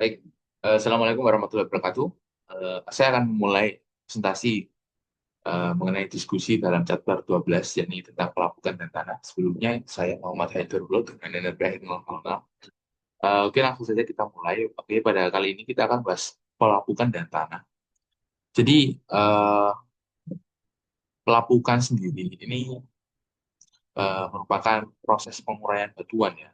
Baik, Assalamualaikum warahmatullahi wabarakatuh. Saya akan memulai presentasi mengenai diskusi dalam Jadwal 12, yakni tentang pelabuhan dan tanah. Sebelumnya, saya Muhammad Haidrullah dengan Ibrahim Maulana. Oke, langsung saja kita mulai. Oke, pada kali ini kita akan bahas pelabuhan dan tanah. Jadi, pelabuhan sendiri ini merupakan proses penguraian batuan ya.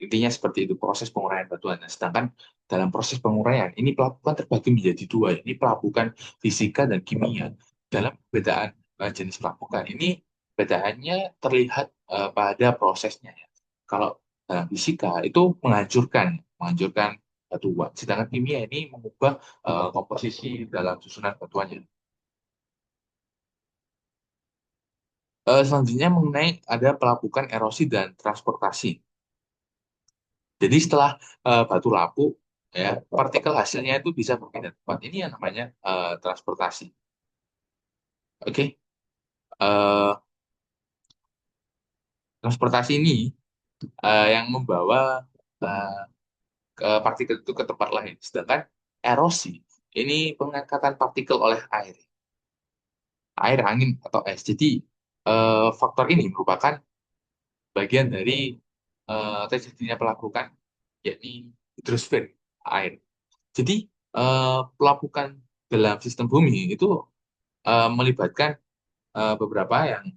Intinya seperti itu, proses penguraian batuan. Nah, sedangkan dalam proses penguraian, ini pelabuhan terbagi menjadi dua. Ini pelabuhan fisika dan kimia. Dalam perbedaan jenis pelabuhan, ini perbedaannya terlihat pada prosesnya. Ya. Kalau dalam fisika itu menghancurkan batuan. Sedangkan kimia ini mengubah komposisi dalam susunan batuannya. Selanjutnya mengenai ada pelabuhan erosi dan transportasi. Jadi setelah batu lapuk, ya partikel hasilnya itu bisa berpindah tempat. Ini yang namanya transportasi. Oke. Eh, Transportasi ini yang membawa eh, partikel itu ke tempat lain. Sedangkan erosi ini pengangkatan partikel oleh air, angin atau es. Jadi faktor ini merupakan bagian dari terjadinya pelapukan, yakni hidrosfer air. Jadi pelapukan dalam sistem bumi itu melibatkan beberapa yang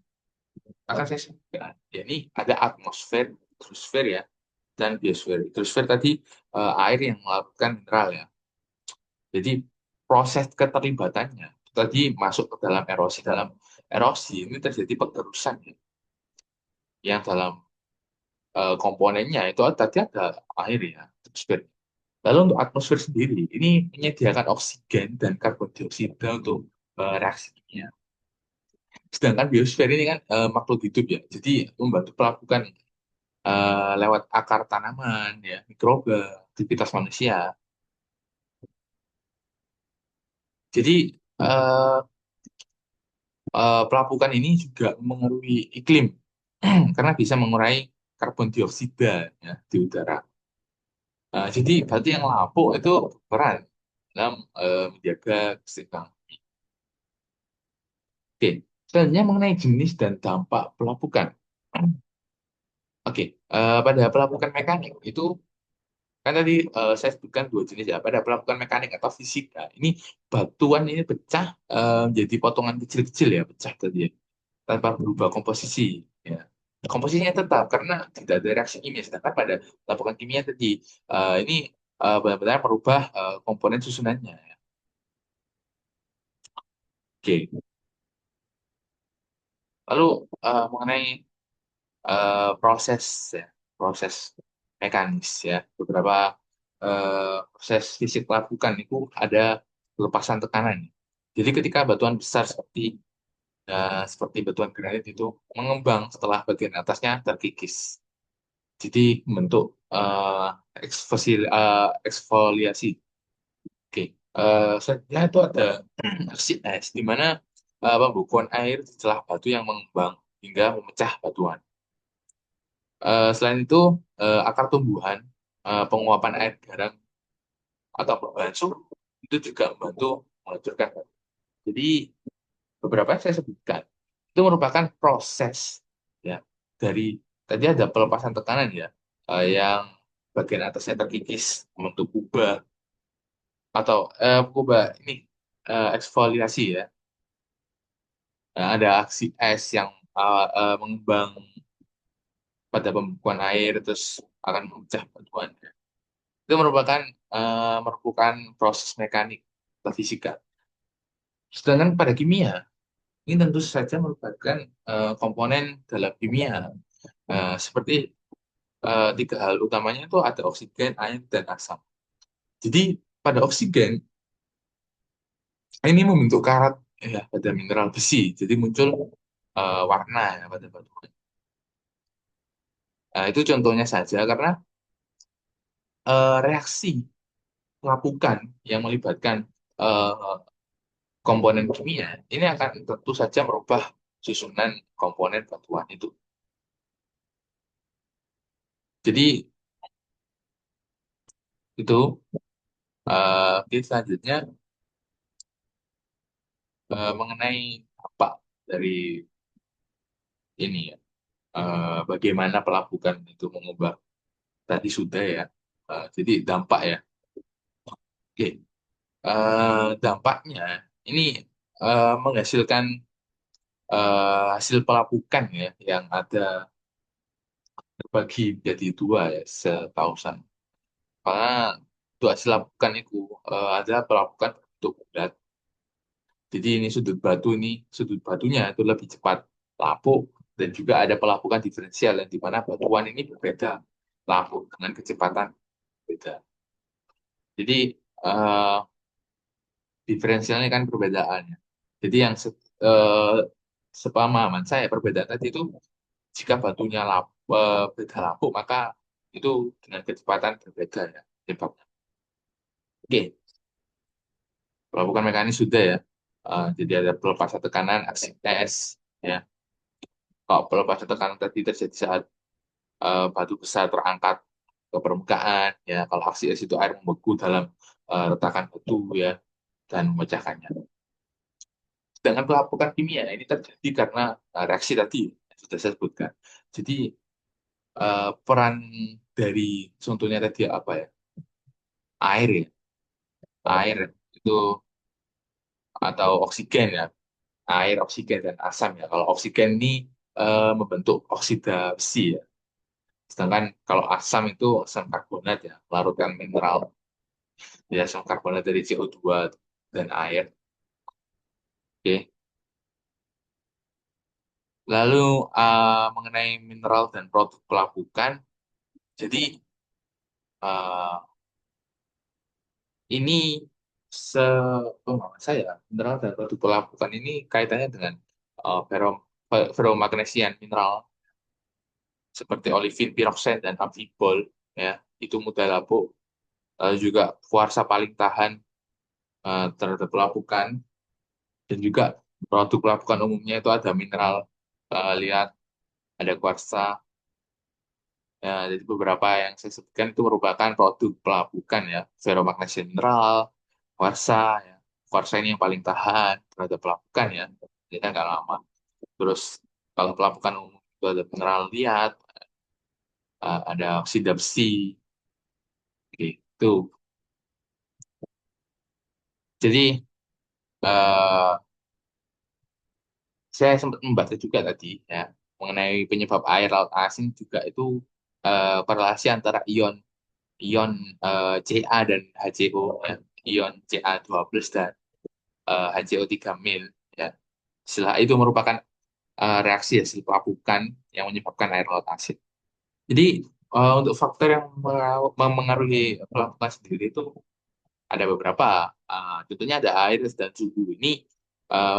akan saya sebutkan. Yakni ada atmosfer, hidrosfer ya, dan biosfer. Hidrosfer tadi air yang melakukan mineral ya. Jadi proses keterlibatannya tadi masuk ke dalam erosi. Dalam erosi ini terjadi pengerusan ya, yang dalam komponennya itu tadi ada air ya, atmosfer. Lalu untuk atmosfer sendiri, ini menyediakan oksigen dan karbon dioksida untuk reaksi kimia. Sedangkan biosfer ini kan makhluk hidup ya, jadi membantu pelapukan lewat akar tanaman, ya, mikroba, aktivitas manusia. Jadi eh, pelapukan ini juga mengaruhi iklim karena bisa mengurangi karbon dioksida ya, di udara. Jadi berarti yang lapuk itu berperan dalam menjaga keseimbangan. Oke, selanjutnya mengenai jenis dan dampak pelapukan. Oke, pada pelapukan mekanik itu kan tadi saya sebutkan dua jenis ya. Pada pelapukan mekanik atau fisika, ini batuan ini pecah menjadi potongan kecil-kecil ya, pecah tadi ya, tanpa berubah komposisi. Ya. Komposisinya tetap karena tidak ada reaksi kimia. Sedangkan pada pelapukan kimia tadi ini benar-benar merubah komponen susunannya. Ya. Oke, lalu mengenai proses ya, proses mekanis ya, beberapa proses fisik pelapukan itu ada pelepasan tekanan. Jadi ketika batuan besar seperti batuan granit itu mengembang setelah bagian atasnya terkikis. Jadi membentuk eksfoliasi. Oke. Selanjutnya itu ada aksi es, di mana pembukuan air di celah batu yang mengembang hingga memecah batuan. Selain itu, akar tumbuhan, penguapan air garam atau perubahan suhu itu juga membantu menghancurkan batu. Jadi beberapa yang saya sebutkan itu merupakan proses ya dari tadi ada pelepasan tekanan ya, yang bagian atasnya terkikis membentuk kubah atau kubah ini eksfoliasi ya. Nah, ada aksi es yang mengembang pada pembekuan air terus akan memecah batuan. Itu merupakan proses mekanik atau fisika. Sedangkan pada kimia, ini tentu saja merupakan komponen dalam kimia. Seperti tiga hal utamanya itu ada oksigen, air, dan asam. Jadi pada oksigen ini membentuk karat ya pada mineral besi. Jadi muncul warna ya pada batu. Nah, itu contohnya saja karena reaksi pelapukan yang melibatkan eh, komponen kimia ini akan tentu saja merubah susunan komponen batuan itu. Jadi Itu oke, selanjutnya mengenai apa dari ini ya, bagaimana pelabuhan itu mengubah, tadi sudah ya. Jadi dampak ya. Oke, dampaknya ini menghasilkan hasil pelapukan ya yang ada terbagi menjadi dua ya setahu saya. Karena untuk hasil pelapukan itu ada pelapukan bentuk bulat. Jadi ini sudut batunya itu lebih cepat lapuk, dan juga ada pelapukan diferensial yang di mana batuan ini berbeda lapuk dengan kecepatan beda. Jadi eh, diferensialnya kan perbedaannya. Jadi yang sepemahaman saya perbedaan tadi itu, jika batunya beda lapuk, maka itu dengan kecepatan berbeda ya penyebabnya. Oke, pelapukan mekanis sudah ya. Jadi ada pelepasan tekanan, aksi tes, ya. Kalau pelepasan tekanan tadi terjadi saat batu besar terangkat ke permukaan, ya. Kalau aksi es itu air membeku dalam retakan batu, ya, dan memecahkannya. Dengan pelapukan kimia ini terjadi karena reaksi tadi yang sudah saya sebutkan. Jadi peran dari contohnya tadi apa ya? Air ya, air itu atau oksigen ya, air, oksigen dan asam ya. Kalau oksigen ini membentuk oksida besi ya. Sedangkan kalau asam itu asam karbonat ya, larutkan mineral. Ya, asam karbonat dari CO2 dan air. Oke. Lalu mengenai mineral dan produk pelapukan, jadi eh, ini se pemahaman saya, mineral dan produk pelapukan ini kaitannya dengan ferromagnesian mineral seperti olivin, piroxen, dan amfibol, ya, itu mudah lapuk. Juga kuarsa paling tahan terhadap pelapukan, dan juga produk pelapukan umumnya itu ada mineral liat, ada kuarsa. Ya, jadi beberapa yang saya sebutkan itu merupakan produk pelapukan ya, ferromagnesium mineral, kuarsa, ya. Kuarsa ini yang paling tahan terhadap pelapukan ya, jadi nggak lama. Terus kalau pelapukan umum itu ada mineral liat, ada oksida besi, gitu. Jadi eh, saya sempat membaca juga tadi ya mengenai penyebab air laut asin juga itu korelasi antara ion ion Ca dan HCO ya. Ion Ca12 dan HCO3 ya. Setelah itu merupakan reaksi hasil pelapukan yang menyebabkan air laut asin. Jadi untuk faktor yang memengaruhi pelapukan sendiri itu ada beberapa. Contohnya ada air dan suhu. Ini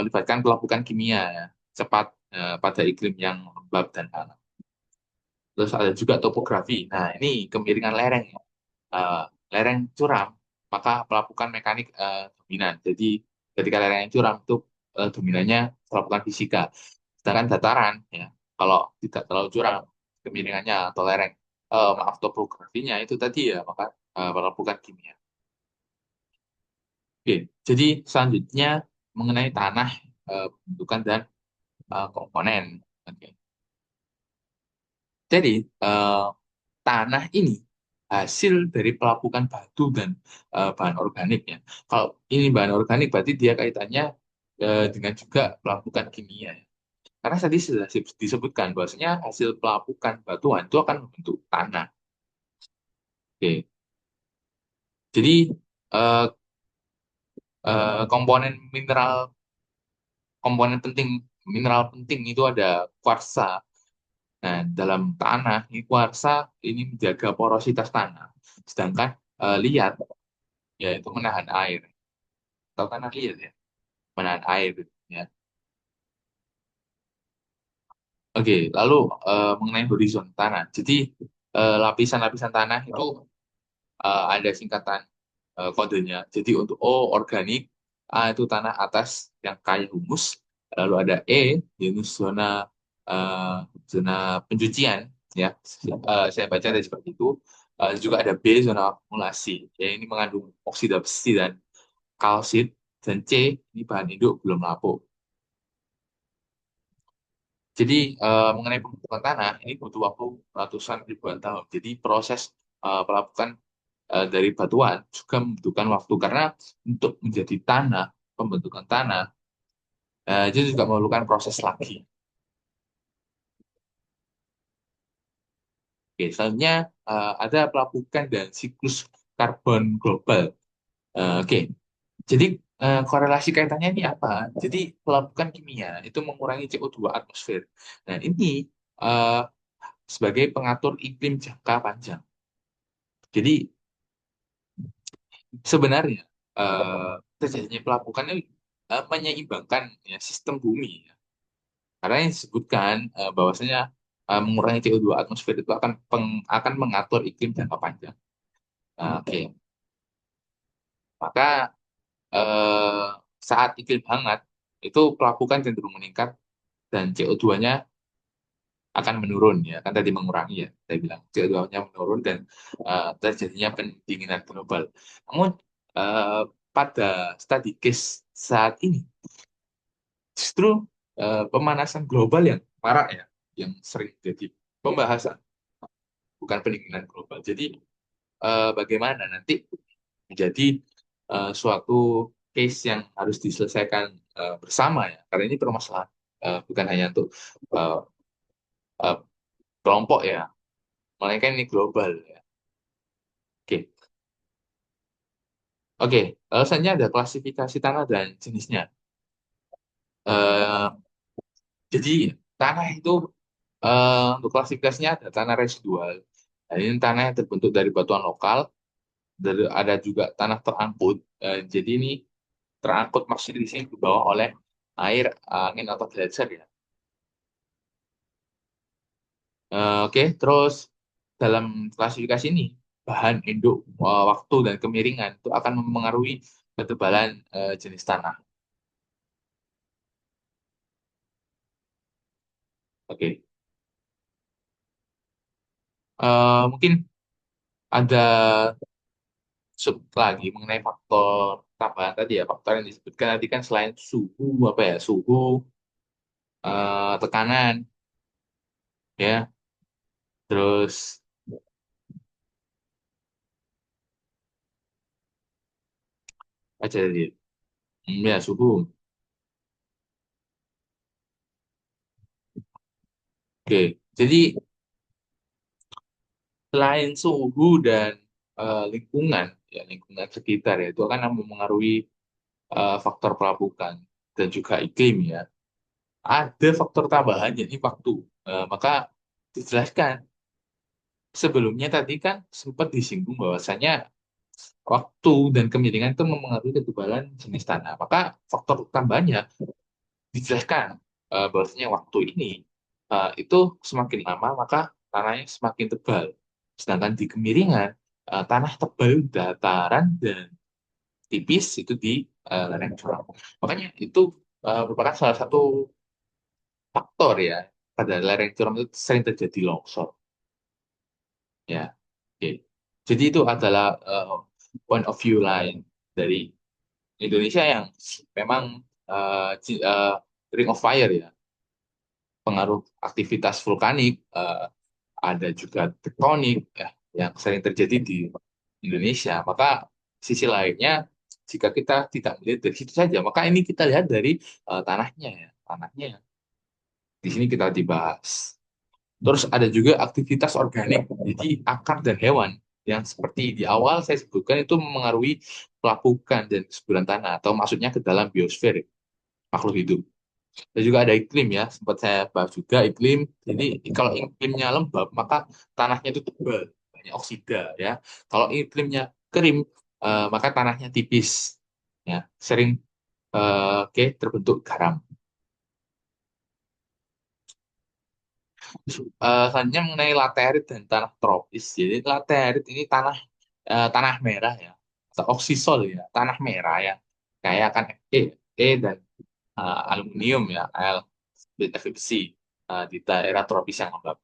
melibatkan pelapukan kimia ya, cepat pada iklim yang lembab dan hangat. Terus ada juga topografi. Nah, ini kemiringan lereng ya. Eh, Lereng curam, maka pelapukan mekanik dominan. Jadi ketika lereng yang curam itu dominannya pelapukan fisika. Sedangkan dataran ya, kalau tidak terlalu curam kemiringannya atau lereng, maaf, topografinya itu tadi ya, maka pelapukan kimia. Oke, jadi selanjutnya mengenai tanah, bentukan dan komponen. Oke. Jadi eh, tanah ini hasil dari pelapukan batu dan bahan organik ya. Kalau ini bahan organik berarti dia kaitannya dengan juga pelapukan kimia ya. Karena tadi sudah disebutkan bahwasanya hasil pelapukan batuan itu akan membentuk tanah. Oke. Jadi eh, komponen penting mineral penting itu ada kuarsa. Nah, dalam tanah ini kuarsa ini menjaga porositas tanah. Sedangkan liat yaitu menahan air. Atau tanah liat ya, menahan air ya. Oke, lalu mengenai horizon tanah. Jadi lapisan-lapisan tanah itu ada singkatan kodenya. Jadi untuk O organik, A itu tanah atas yang kaya humus, lalu ada E yaitu zona pencucian, ya. Saya baca dari seperti itu. Juga ada B, zona akumulasi, ya ini mengandung oksida besi dan kalsit, dan C, ini bahan induk belum lapuk. Jadi mengenai pembentukan tanah ini butuh waktu ratusan ribuan tahun. Jadi proses pelapukan dari batuan juga membutuhkan waktu karena untuk menjadi tanah, pembentukan tanah itu juga memerlukan proses lagi. Oke, selanjutnya ada pelapukan dan siklus karbon global. Oke, jadi korelasi kaitannya ini apa? Jadi pelapukan kimia itu mengurangi CO2 atmosfer. Nah, ini eh, sebagai pengatur iklim jangka panjang. Jadi sebenarnya terjadinya pelapukan ini menyeimbangkan ya, sistem bumi. Ya. Karena yang disebutkan bahwasanya mengurangi CO2 atmosfer itu akan mengatur iklim jangka panjang. Oke, maka eh, saat iklim hangat itu pelapukan cenderung meningkat dan CO2-nya akan menurun ya kan tadi mengurangi ya saya bilang CO2-nya menurun dan terjadinya pendinginan global. Namun eh, pada study case saat ini justru pemanasan global yang marak ya yang sering jadi pembahasan bukan pendinginan global. Jadi bagaimana nanti menjadi suatu case yang harus diselesaikan bersama ya karena ini permasalahan bukan hanya untuk eh, eh, kelompok ya melainkan ini global ya. Oke. Oke, selanjutnya ada klasifikasi tanah dan jenisnya. Eh, jadi tanah itu untuk klasifikasinya ada tanah residual. Nah, ini tanah yang terbentuk dari batuan lokal. Ada juga tanah terangkut. Jadi ini terangkut maksudnya di sini dibawa oleh air, angin atau gletser ya. Oke, terus dalam klasifikasi ini bahan induk, waktu dan kemiringan itu akan mempengaruhi ketebalan jenis tanah. Oke. Mungkin ada lagi mengenai faktor tambahan tadi ya faktor yang disebutkan tadi kan selain suhu apa ya suhu tekanan ya terus aja tadi ya suhu. Oke, jadi selain suhu dan lingkungan ya lingkungan sekitar ya itu akan mempengaruhi faktor pelapukan dan juga iklim ya ada faktor tambahan jadi waktu. Maka dijelaskan sebelumnya tadi kan sempat disinggung bahwasanya waktu dan kemiringan itu mempengaruhi ketebalan jenis tanah. Maka faktor tambahannya dijelaskan bahwasanya waktu ini itu semakin lama maka tanahnya semakin tebal. Sedangkan di kemiringan tanah tebal dataran dan tipis itu di lereng curam. Makanya itu merupakan salah satu faktor ya pada lereng curam itu sering terjadi longsor ya. Oke. Jadi itu adalah point of view lain dari Indonesia yang memang Ring of Fire ya, pengaruh aktivitas vulkanik, ada juga tektonik ya, yang sering terjadi di Indonesia. Maka sisi lainnya, jika kita tidak melihat dari situ saja, maka ini kita lihat dari tanahnya ya, tanahnya di sini kita dibahas. Terus ada juga aktivitas organik, jadi akar dan hewan yang seperti di awal saya sebutkan itu memengaruhi pelapukan dan kesuburan tanah atau maksudnya ke dalam biosfer makhluk hidup. Dan juga ada iklim ya, sempat saya bahas juga iklim. Jadi kalau iklimnya lembab, maka tanahnya itu tebal, banyak oksida ya. Kalau iklimnya kering, maka tanahnya tipis, ya, sering oke terbentuk garam. Selanjutnya mengenai laterit dan tanah tropis. Jadi laterit ini tanah merah ya, atau oksisol ya, tanah merah ya, kayak akan Fe dan aluminium ya, Al, dan FeC di daerah tropis yang lembab.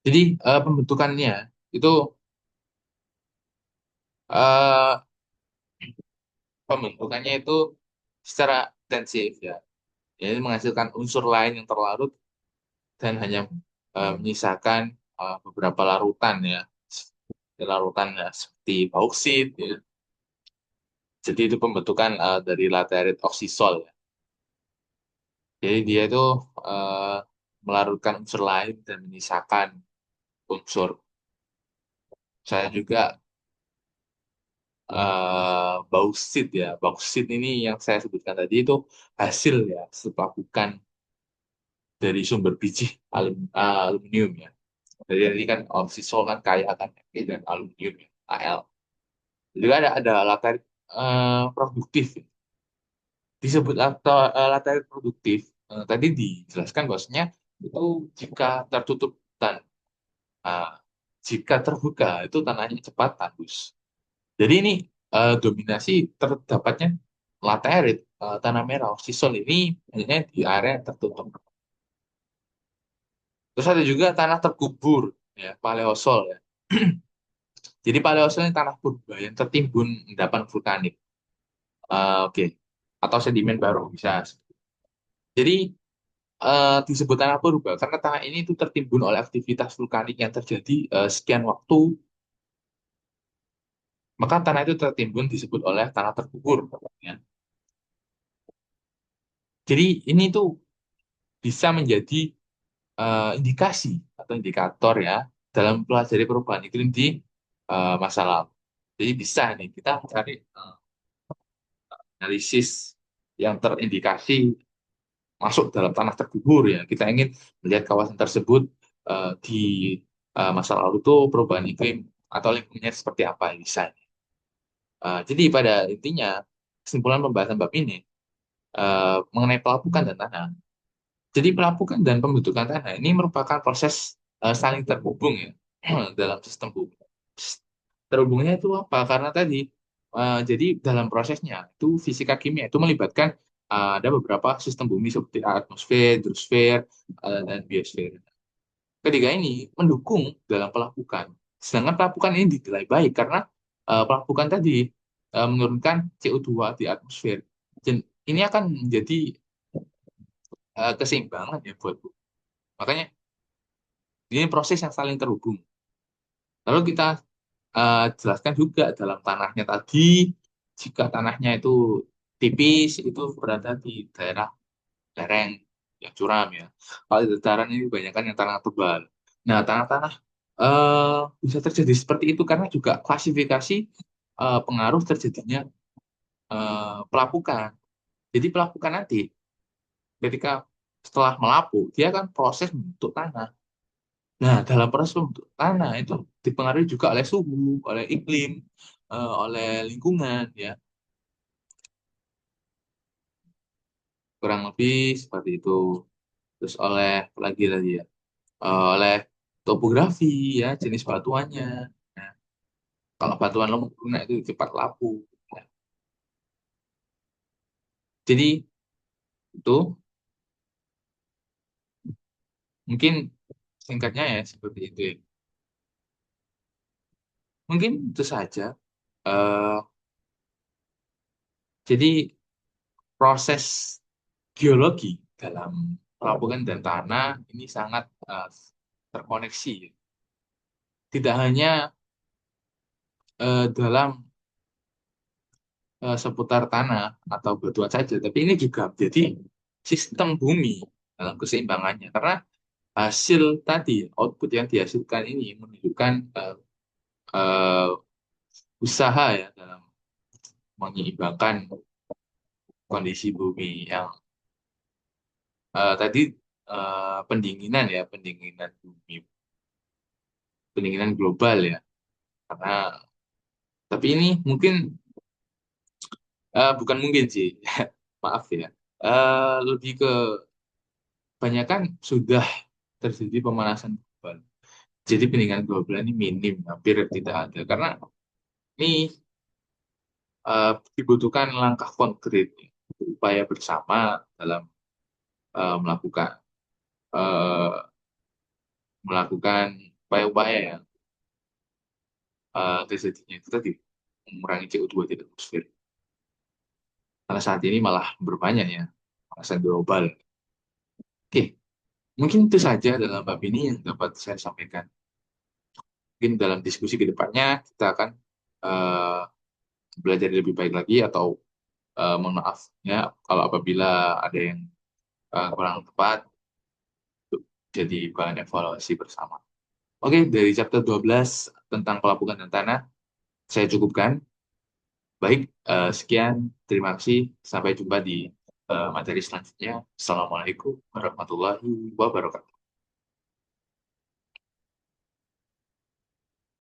Jadi pembentukannya itu eh, pembentukannya itu secara intensif ya. Jadi menghasilkan unsur lain yang terlarut dan hanya menyisakan beberapa larutan ya. Larutan ya, seperti bauksit ya. Jadi itu pembentukan dari laterit oksisol ya. Jadi dia itu eh, melarutkan unsur lain dan menyisakan unsur. Saya juga bauksit ya. Bauksit ini yang saya sebutkan tadi itu hasil ya setelah bukan dari sumber biji aluminium ya. Jadi ini kan oksisol kan kaya akan Fe dan aluminium ya, Al. Juga ada latar produktif ya. Disebut latar produktif tadi dijelaskan bahwasanya itu jika tertutup dan uh, jika terbuka itu tanahnya cepat tandus. Jadi ini dominasi terdapatnya laterit tanah merah oksisol ini hanya di area yang tertutup. Terus ada juga tanah terkubur ya paleosol ya. Jadi paleosol ini tanah purba yang tertimbun endapan vulkanik. Oke. Atau sedimen baru bisa. Jadi disebut tanah purba karena tanah ini itu tertimbun oleh aktivitas vulkanik yang terjadi sekian waktu, maka tanah itu tertimbun disebut oleh tanah terkubur ya. Jadi ini tuh bisa menjadi indikasi atau indikator ya dalam pelajari perubahan iklim di masa lalu. Jadi bisa nih kita cari analisis yang terindikasi masuk dalam tanah terkubur ya. Kita ingin melihat kawasan tersebut di masa lalu tuh perubahan iklim atau lingkungannya seperti apa bisa. Jadi pada intinya kesimpulan pembahasan bab ini mengenai pelapukan dan tanah. Jadi pelapukan dan pembentukan tanah ini merupakan proses saling terhubung ya dalam sistem bumi. Terhubungnya itu apa? Karena tadi jadi dalam prosesnya itu fisika kimia itu melibatkan ada beberapa sistem bumi seperti atmosfer, hidrosfer, dan biosfer. Ketiga ini mendukung dalam pelapukan. Sedangkan pelapukan ini dinilai baik karena pelapukan tadi menurunkan CO2 di atmosfer. Dan ini akan menjadi keseimbangan ya buat bumi. Makanya ini proses yang saling terhubung. Lalu kita jelaskan juga dalam tanahnya tadi, jika tanahnya itu tipis, itu berada di daerah lereng yang curam ya. Kalau di dataran ini kebanyakan yang tanah tebal. Nah, tanah-tanah bisa terjadi seperti itu karena juga klasifikasi pengaruh terjadinya pelapukan. Jadi pelapukan nanti ketika setelah melapuk, dia kan proses membentuk tanah. Nah, dalam proses pembentuk tanah itu dipengaruhi juga oleh suhu, oleh iklim, oleh lingkungan, ya. Kurang lebih seperti itu. Terus oleh apa lagi tadi ya, oleh topografi, ya, jenis batuannya. Nah, kalau batuan lunak itu cepat lapu. Nah, jadi itu mungkin singkatnya ya seperti itu ya. Mungkin itu saja. Eh, jadi proses geologi dalam pelabuhan dan tanah ini sangat terkoneksi. Tidak hanya dalam seputar tanah atau batuan saja, tapi ini juga menjadi sistem bumi dalam keseimbangannya. Karena hasil tadi, output yang dihasilkan ini menunjukkan eh, usaha ya dalam menyeimbangkan kondisi bumi yang tadi pendinginan ya, pendinginan bumi, pendinginan global ya. Karena tapi ini mungkin bukan mungkin sih, maaf ya. Lebih ke kebanyakan sudah terjadi pemanasan global. Jadi peningkatan global ini minim, hampir tidak ada. Karena ini dibutuhkan langkah konkret, upaya bersama dalam melakukan eh, melakukan upaya-upaya yang terjadinya itu tadi mengurangi CO2 di atmosfer. Karena saat ini malah berbanyak ya pemanasan global. Oke, mungkin itu saja dalam bab ini yang dapat saya sampaikan. Mungkin dalam diskusi ke depannya kita akan eh, belajar lebih baik lagi atau mohon maaf ya kalau apabila ada yang kurang tepat untuk jadi bahan evaluasi bersama. Oke, dari chapter 12 tentang pelabuhan dan tanah saya cukupkan. Baik, sekian. Terima kasih. Sampai jumpa di materi selanjutnya. Assalamualaikum warahmatullahi wabarakatuh.